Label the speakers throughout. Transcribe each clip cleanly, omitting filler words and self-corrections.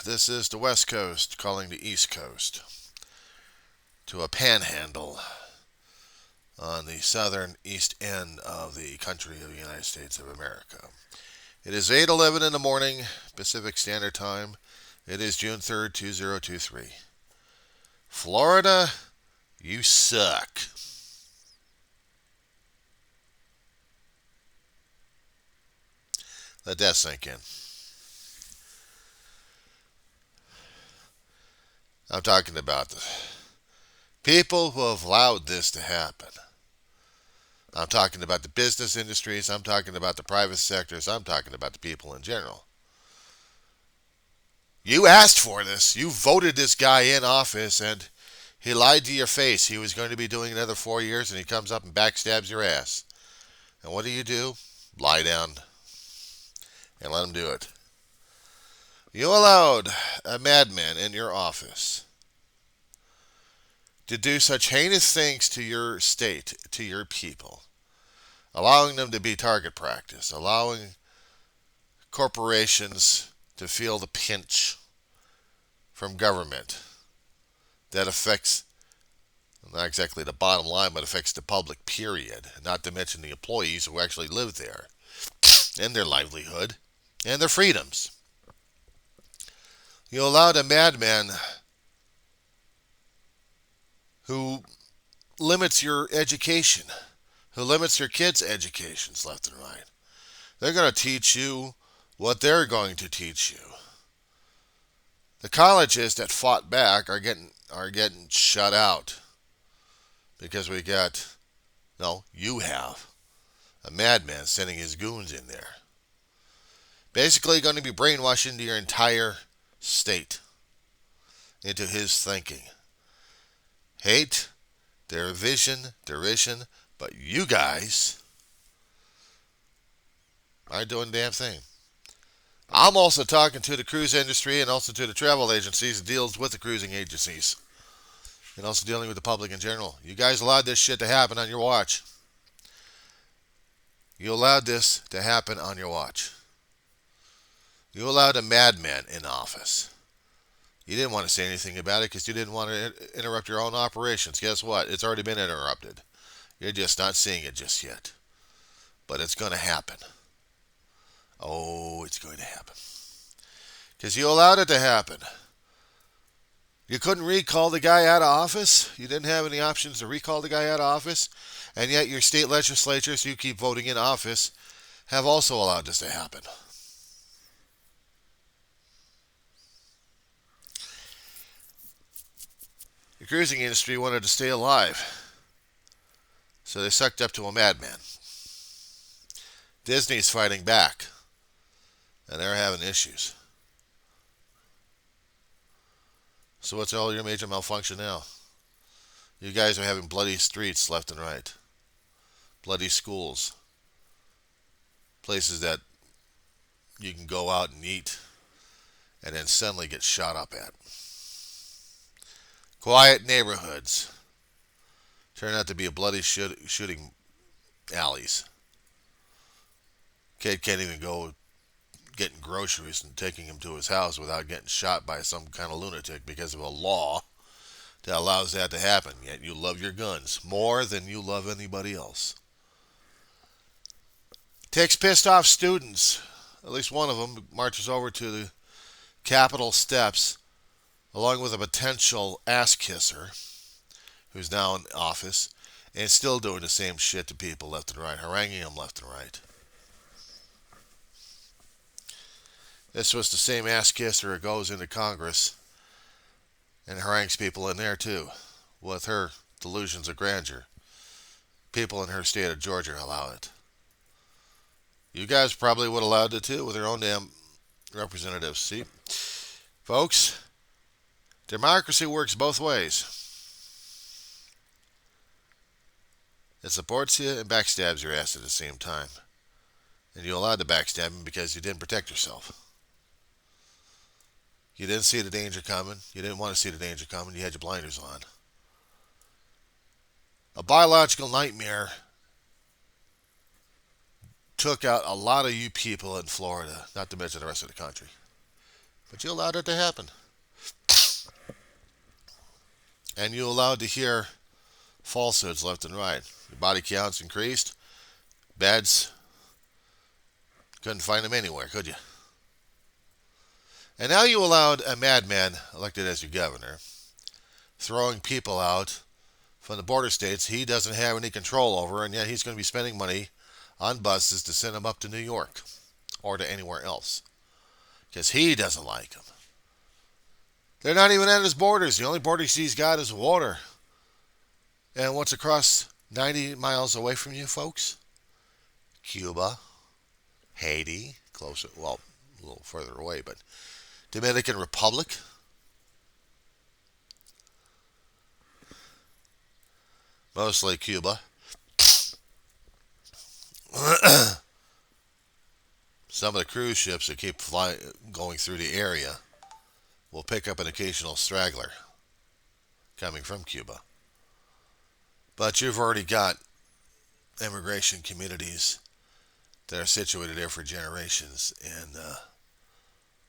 Speaker 1: This is the West Coast calling the East Coast to a panhandle on the southern east end of the country of the United States of America. It is 8:11 in the morning, Pacific Standard Time. It is June 3rd, 2023. Florida, you suck. Let that sink in. I'm talking about the people who have allowed this to happen. I'm talking about the business industries. I'm talking about the private sectors. I'm talking about the people in general. You asked for this. You voted this guy in office, and he lied to your face. He was going to be doing another 4 years, and he comes up and backstabs your ass. And what do? Lie down and let him do it. You allowed a madman in your office to do such heinous things to your state, to your people, allowing them to be target practice, allowing corporations to feel the pinch from government that affects not exactly the bottom line, but affects the public, period. Not to mention the employees who actually live there and their livelihood and their freedoms. You allowed a madman who limits your education, who limits your kids' educations left and right. They're going to teach you what they're going to teach you. The colleges that fought back are getting shut out because you have a madman sending his goons in there. Basically going to be brainwashed into your entire state, into his thinking. Hate, derision, but you guys aren't doing a damn thing. I'm also talking to the cruise industry and also to the travel agencies that deals with the cruising agencies and also dealing with the public in general. You guys allowed this shit to happen on your watch. You allowed this to happen on your watch. You allowed a madman in office. You didn't want to say anything about it because you didn't want to interrupt your own operations. Guess what? It's already been interrupted. You're just not seeing it just yet. But it's going to happen. Oh, it's going to happen. Because you allowed it to happen. You couldn't recall the guy out of office. You didn't have any options to recall the guy out of office. And yet your state legislatures you keep voting in office have also allowed this to happen. The cruising industry wanted to stay alive, so they sucked up to a madman. Disney's fighting back, and they're having issues. So what's all your major malfunction now? You guys are having bloody streets left and right. Bloody schools. Places that you can go out and eat and then suddenly get shot up at. Quiet neighborhoods turn out to be a bloody shooting alleys. Kid can't even go getting groceries and taking him to his house without getting shot by some kind of lunatic because of a law that allows that to happen. Yet you love your guns more than you love anybody else. Takes pissed off students. At least one of them marches over to the Capitol steps along with a potential ass kisser who's now in office and still doing the same shit to people left and right, haranguing them left and right. This was the same ass kisser who goes into Congress and harangues people in there too, with her delusions of grandeur. People in her state of Georgia allow it. You guys probably would have allowed it too with your own damn representatives. See, folks, democracy works both ways. It supports you and backstabs your ass at the same time. And you allowed to backstab him because you didn't protect yourself. You didn't see the danger coming. You didn't want to see the danger coming. You had your blinders on. A biological nightmare took out a lot of you people in Florida, not to mention the rest of the country. But you allowed it to happen. And you allowed to hear falsehoods left and right. Your body counts increased. Beds, couldn't find them anywhere, could you? And now you allowed a madman elected as your governor, throwing people out from the border states he doesn't have any control over, and yet he's going to be spending money on buses to send them up to New York or to anywhere else because he doesn't like them. They're not even at his borders. The only borders he's got is water. And what's across 90 miles away from you, folks? Cuba, Haiti, closer, well, a little further away, but Dominican Republic, mostly Cuba. Some of the cruise ships that keep going through the area will pick up an occasional straggler coming from Cuba. But you've already got immigration communities that are situated there for generations in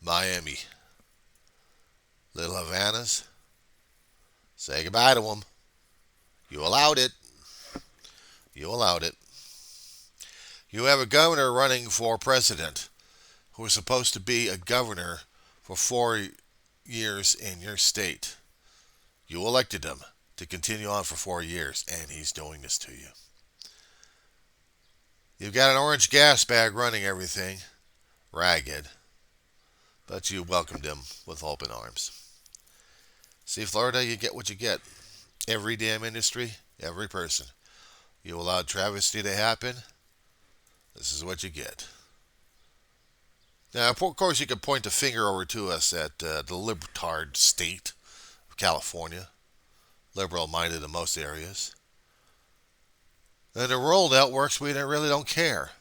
Speaker 1: Miami, Little Havanas. Say goodbye to them. You allowed it. You allowed it. You have a governor running for president who is supposed to be a governor for 4 years in your state. You elected him to continue on for 4 years, and he's doing this to you. You've got an orange gas bag running everything, ragged, but you welcomed him with open arms. See, Florida, you get what you get. Every damn industry, every person. You allowed travesty to happen, this is what you get. Now, of course, you could point the finger over to us at the libtard state of California, liberal-minded in most areas. And the rural networks, we really don't care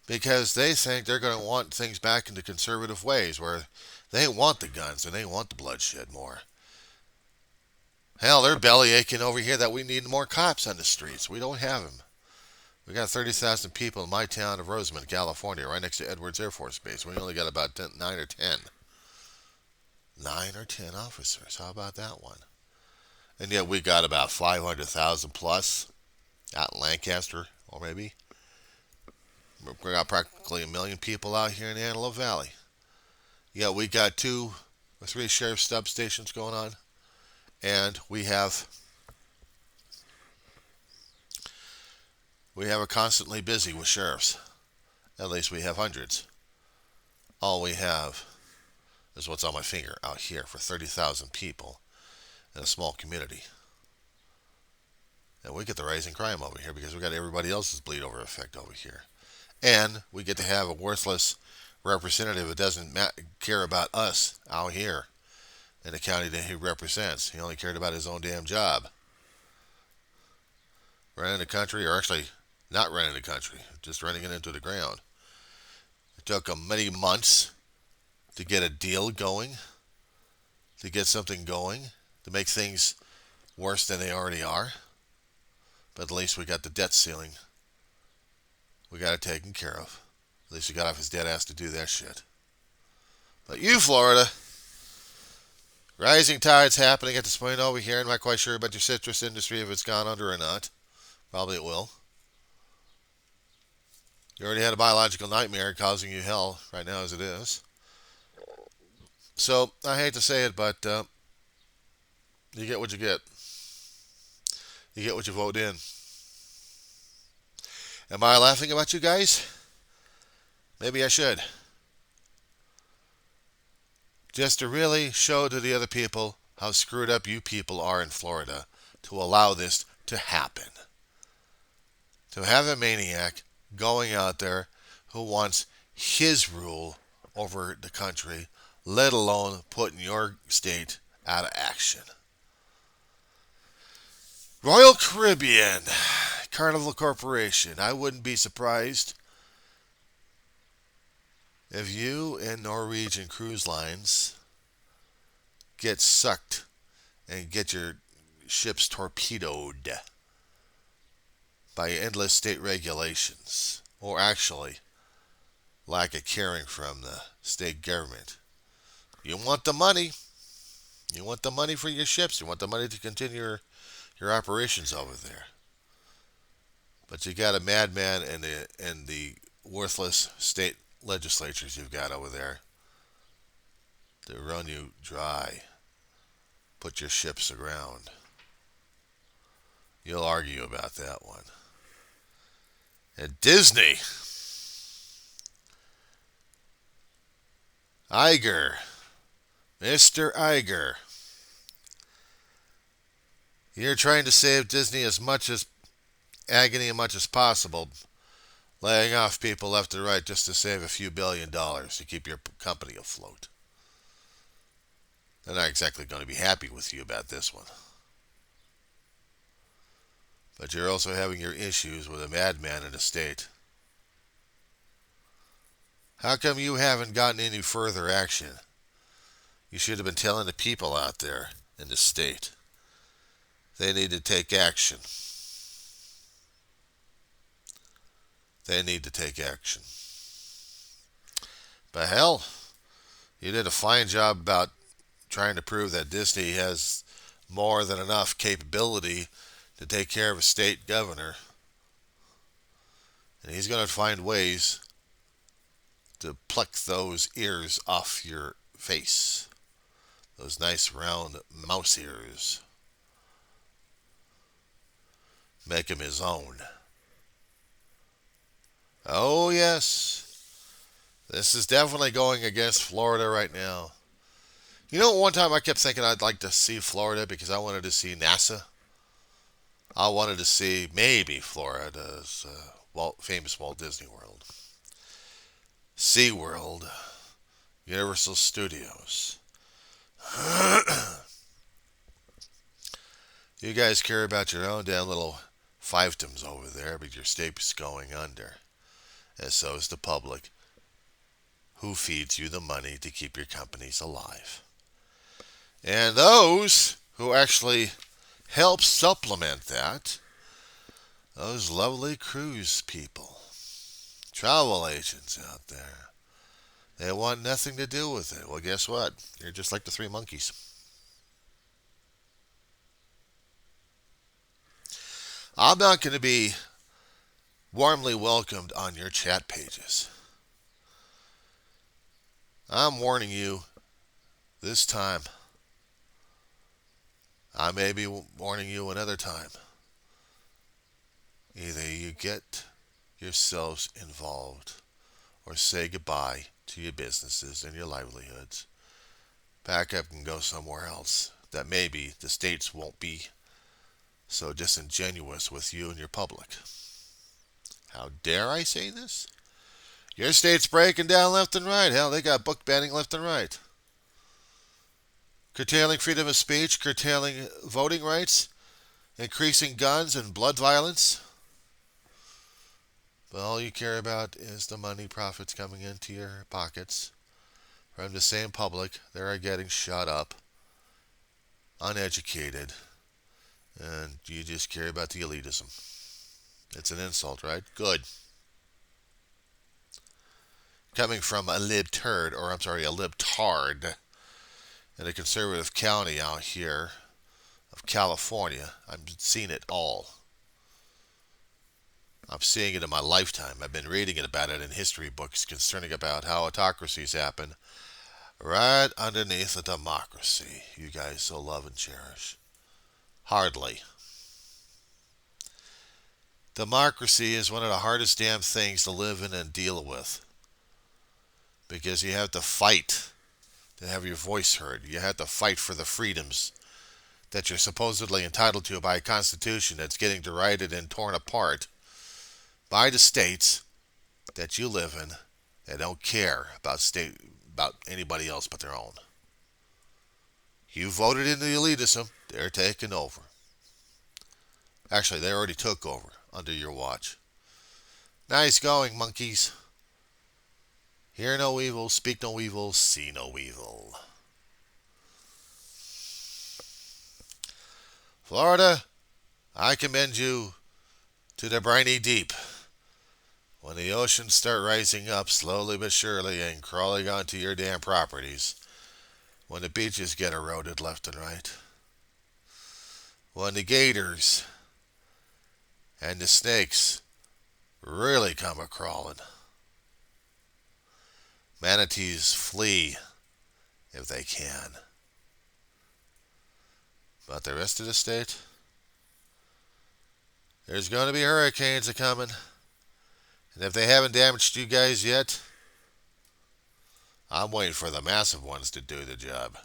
Speaker 1: because they think they're going to want things back into conservative ways where they want the guns and they want the bloodshed more. Hell, they're belly aching over here that we need more cops on the streets. We don't have them. We got 30,000 people in my town of Rosamond, California, right next to Edwards Air Force Base. We only got about 9 or 10. 9 or 10 officers. How about that one? And yet we got about 500,000 plus out in Lancaster, or maybe. We got practically 1 million people out here in the Antelope Valley. Yeah, we got 2 or 3 sheriff's substations going on. And we are constantly busy with sheriffs. At least we have hundreds. All we have is what's on my finger out here for 30,000 people in a small community. And we get the rising crime over here because we got everybody else's bleed over effect over here. And we get to have a worthless representative that doesn't care about us out here in the county that he represents. He only cared about his own damn job. Running the country, or actually not running the country, just running it into the ground. It took him many months to get a deal going, to get something going, to make things worse than they already are. But at least we got the debt ceiling. We got it taken care of. At least he got off his dead ass to do that shit. But you, Florida, rising tides happening at this point over here. I'm not quite sure about your citrus industry, if it's gone under or not. Probably it will. You already had a biological nightmare causing you hell right now as it is. So, I hate to say it, but you get what you get. You get what you vote in. Am I laughing about you guys? Maybe I should. Just to really show to the other people how screwed up you people are in Florida to allow this to happen. To have a maniac going out there who wants his rule over the country, let alone putting your state out of action. Royal Caribbean, Carnival Corporation. I wouldn't be surprised if you and Norwegian Cruise Lines get sucked and get your ships torpedoed by endless state regulations, or actually lack of caring from the state government You want the money. You want the money for your ships. You want the money to continue your operations over there. But you got a madman and the worthless state legislatures you've got over there to run you dry, put your ships aground. You'll argue about that one. And Disney, Iger, Mr. Iger, you're trying to save Disney as much as agony as much as possible, laying off people left and right just to save a few $1 billion to keep your company afloat. They're not exactly going to be happy with you about this one. But you're also having your issues with a madman in the state. How come you haven't gotten any further action? You should have been telling the people out there in the state they need to take action. They need to take action. But hell, you did a fine job about trying to prove that Disney has more than enough capability to take care of a state governor. And he's going to find ways to pluck those ears off your face. Those nice round mouse ears. Make him his own. Oh, yes. This is definitely going against Florida right now. You know, one time I kept thinking I'd like to see Florida because I wanted to see NASA. I wanted to see maybe Florida's famous Walt Disney World, SeaWorld, Universal Studios. You guys care about your own damn little fiefdoms over there, but your state's going under. And so is the public, who feeds you the money to keep your companies alive. And those who actually help supplement that, those lovely cruise people, travel agents out there, they want nothing to do with it. Well, guess what? You're just like the Three Monkeys. I'm not going to be warmly welcomed on your chat pages. I'm warning you this time. I may be warning you another time. Either you get yourselves involved or say goodbye to your businesses and your livelihoods. Pack up and go somewhere else that maybe the states won't be so disingenuous with you and your public. How dare I say this? Your state's breaking down left and right. Hell, they got book banning left and right. Curtailing freedom of speech, curtailing voting rights, increasing guns and blood violence. But all you care about is the money profits coming into your pockets from the same public that are getting shut up, uneducated, and you just care about the elitism. It's an insult, right? Good. Coming from a libtard in a conservative county out here of California, I've seen it all. I'm seeing it in my lifetime. I've been reading about it in history books concerning about how autocracies happen right underneath a democracy you guys so love and cherish. Hardly. Democracy is one of the hardest damn things to live in and deal with. Because you have to fight to have your voice heard. You have to fight for the freedoms that you're supposedly entitled to by a constitution that's getting derided and torn apart by the states that you live in that don't care about anybody else but their own. You voted in the elitism, they're taking over. Actually, they already took over under your watch. Nice going, monkeys. Hear no evil, speak no evil, see no evil. Florida, I commend you to the briny deep. When the oceans start rising up slowly but surely and crawling onto your damn properties, when the beaches get eroded left and right, when the gators and the snakes really come a crawling, manatees flee if they can. But the rest of the state, there's going to be hurricanes a coming. And if they haven't damaged you guys yet, I'm waiting for the massive ones to do the job.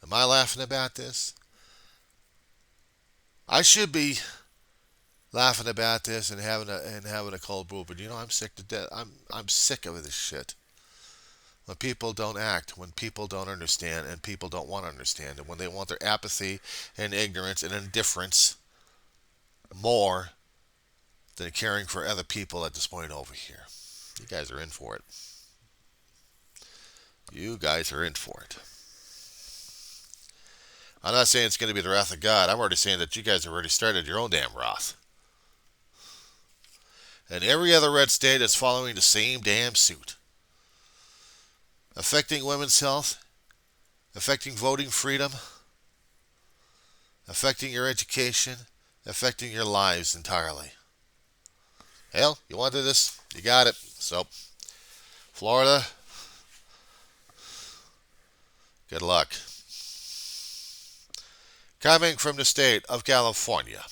Speaker 1: Am I laughing about this? I should be laughing about this and having a cold brew, but I'm sick to death. I'm sick of this shit. When people don't act, when people don't understand, and people don't want to understand, and when they want their apathy and ignorance and indifference more than caring for other people at this point over here. You guys are in for it. You guys are in for it. I'm not saying it's going to be the wrath of God. I'm already saying that you guys have already started your own damn wrath. And every other red state is following the same damn suit. Affecting women's health, affecting voting freedom, affecting your education, affecting your lives entirely. Hell, you wanted this, you got it. So, Florida, good luck. Coming from the state of California.